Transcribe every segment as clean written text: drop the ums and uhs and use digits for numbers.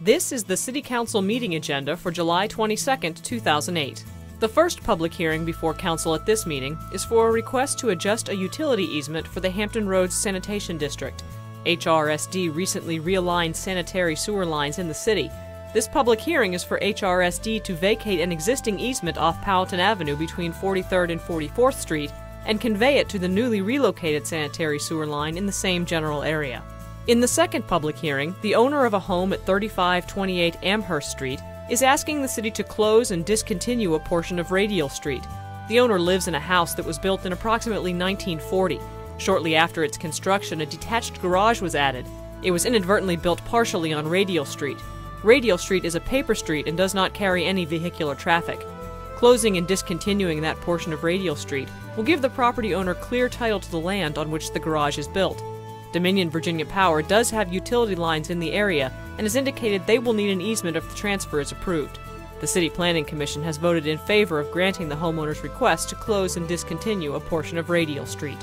This is the City Council meeting agenda for July 22, 2008. The first public hearing before Council at this meeting is for a request to adjust a utility easement for the Hampton Roads Sanitation District. HRSD recently realigned sanitary sewer lines in the city. This public hearing is for HRSD to vacate an existing easement off Powhatan Avenue between 43rd and 44th Street and convey it to the newly relocated sanitary sewer line in the same general area. In the second public hearing, the owner of a home at 3528 Amherst Street is asking the city to close and discontinue a portion of Radial Street. The owner lives in a house that was built in approximately 1940. Shortly after its construction, a detached garage was added. It was inadvertently built partially on Radial Street. Radial Street is a paper street and does not carry any vehicular traffic. Closing and discontinuing that portion of Radial Street will give the property owner clear title to the land on which the garage is built. Dominion Virginia Power does have utility lines in the area and has indicated they will need an easement if the transfer is approved. The City Planning Commission has voted in favor of granting the homeowner's request to close and discontinue a portion of Radial Street.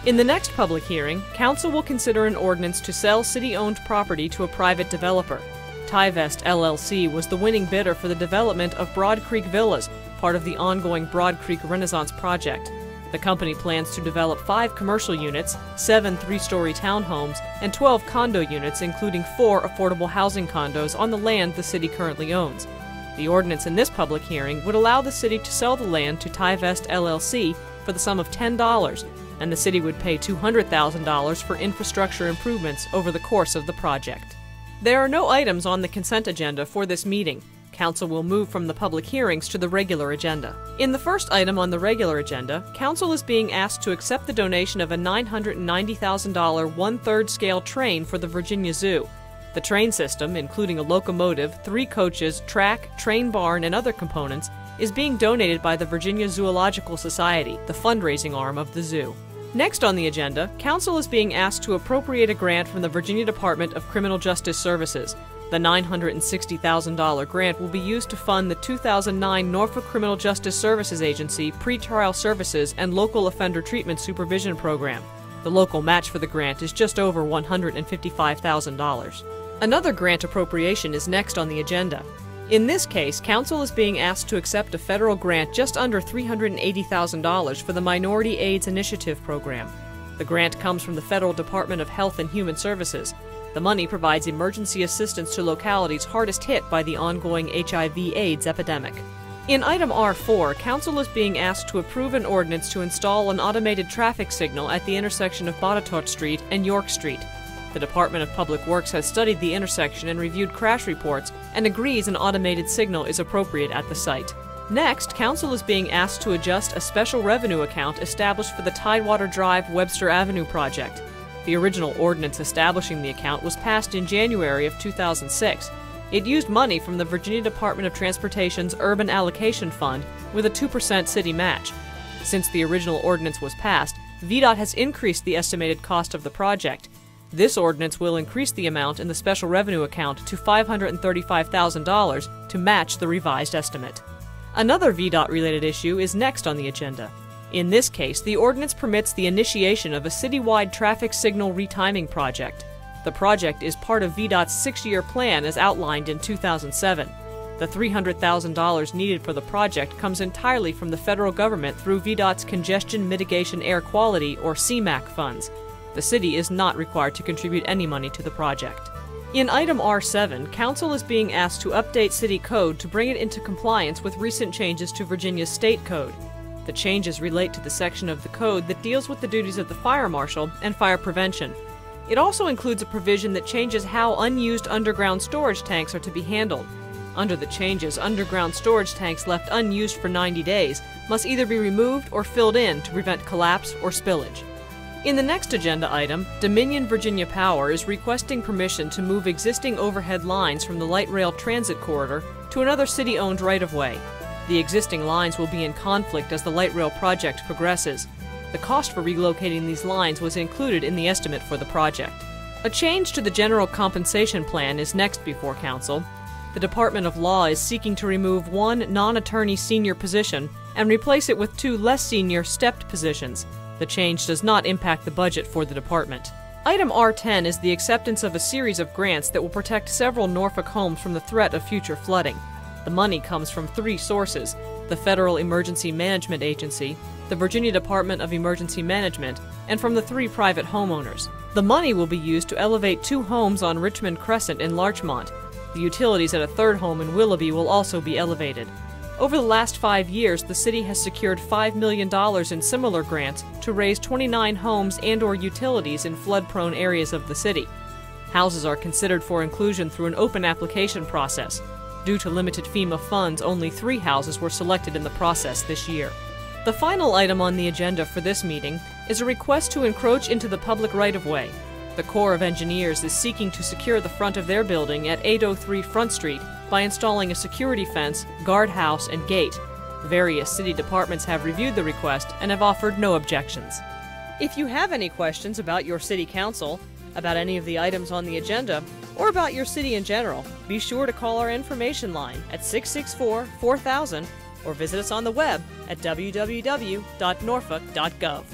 In the next public hearing, Council will consider an ordinance to sell city-owned property to a private developer. Tyvest LLC was the winning bidder for the development of Broad Creek Villas, part of the ongoing Broad Creek Renaissance project. The company plans to develop 5 commercial units, 7 3-story townhomes, and 12 condo units, including 4 affordable housing condos on the land the city currently owns. The ordinance in this public hearing would allow the city to sell the land to Tyvest LLC for the sum of $10, and the city would pay $200,000 for infrastructure improvements over the course of the project. There are no items on the consent agenda for this meeting. Council will move from the public hearings to the regular agenda. In the first item on the regular agenda, Council is being asked to accept the donation of a $990,000 1/3 scale train for the Virginia Zoo. The train system, including a locomotive, 3 coaches, track, train barn, and other components, is being donated by the Virginia Zoological Society, the fundraising arm of the zoo. Next on the agenda, Council is being asked to appropriate a grant from the Virginia Department of Criminal Justice Services. The $960,000 grant will be used to fund the 2009 Norfolk Criminal Justice Services Agency Pretrial Services and Local Offender Treatment Supervision Program. The local match for the grant is just over $155,000. Another grant appropriation is next on the agenda. In this case, Council is being asked to accept a federal grant just under $380,000 for the Minority AIDS Initiative program. The grant comes from the Federal Department of Health and Human Services. The money provides emergency assistance to localities hardest hit by the ongoing HIV/AIDS epidemic. In item R4, Council is being asked to approve an ordinance to install an automated traffic signal at the intersection of Botetourt Street and York Street. The Department of Public Works has studied the intersection and reviewed crash reports and agrees an automated signal is appropriate at the site. Next, Council is being asked to adjust a special revenue account established for the Tidewater Drive Webster Avenue project. The original ordinance establishing the account was passed in January of 2006. It used money from the Virginia Department of Transportation's Urban Allocation Fund with a 2% city match. Since the original ordinance was passed, VDOT has increased the estimated cost of the project. This ordinance will increase the amount in the special revenue account to $535,000 to match the revised estimate. Another VDOT-related issue is next on the agenda. In this case, the ordinance permits the initiation of a citywide traffic signal retiming project. The project is part of VDOT's 6-year plan as outlined in 2007. The $300,000 needed for the project comes entirely from the federal government through VDOT's Congestion Mitigation Air Quality, or CMAQ funds. The city is not required to contribute any money to the project. In item R7, Council is being asked to update City Code to bring it into compliance with recent changes to Virginia's State Code. The changes relate to the section of the code that deals with the duties of the fire marshal and fire prevention. It also includes a provision that changes how unused underground storage tanks are to be handled. Under the changes, underground storage tanks left unused for 90 days must either be removed or filled in to prevent collapse or spillage. In the next agenda item, Dominion Virginia Power is requesting permission to move existing overhead lines from the light rail transit corridor to another city-owned right-of-way. The existing lines will be in conflict as the light rail project progresses. The cost for relocating these lines was included in the estimate for the project. A change to the general compensation plan is next before Council. The Department of Law is seeking to remove 1 non-attorney senior position and replace it with 2 less senior stepped positions. The change does not impact the budget for the department. Item R10 is the acceptance of a series of grants that will protect several Norfolk homes from the threat of future flooding. The money comes from three sources: the Federal Emergency Management Agency, the Virginia Department of Emergency Management, and from the three private homeowners. The money will be used to elevate 2 homes on Richmond Crescent in Larchmont. The utilities at a third home in Willoughby will also be elevated. Over the last 5 years, the city has secured $5 million in similar grants to raise 29 homes and/or utilities in flood-prone areas of the city. Houses are considered for inclusion through an open application process. Due to limited FEMA funds, only 3 houses were selected in the process this year. The final item on the agenda for this meeting is a request to encroach into the public right-of-way. The Corps of Engineers is seeking to secure the front of their building at 803 Front Street by installing a security fence, guardhouse, and gate. Various city departments have reviewed the request and have offered no objections. If you have any questions about your city council, about any of the items on the agenda, or about your city in general, be sure to call our information line at 664-4000 or visit us on the web at www.norfolk.gov.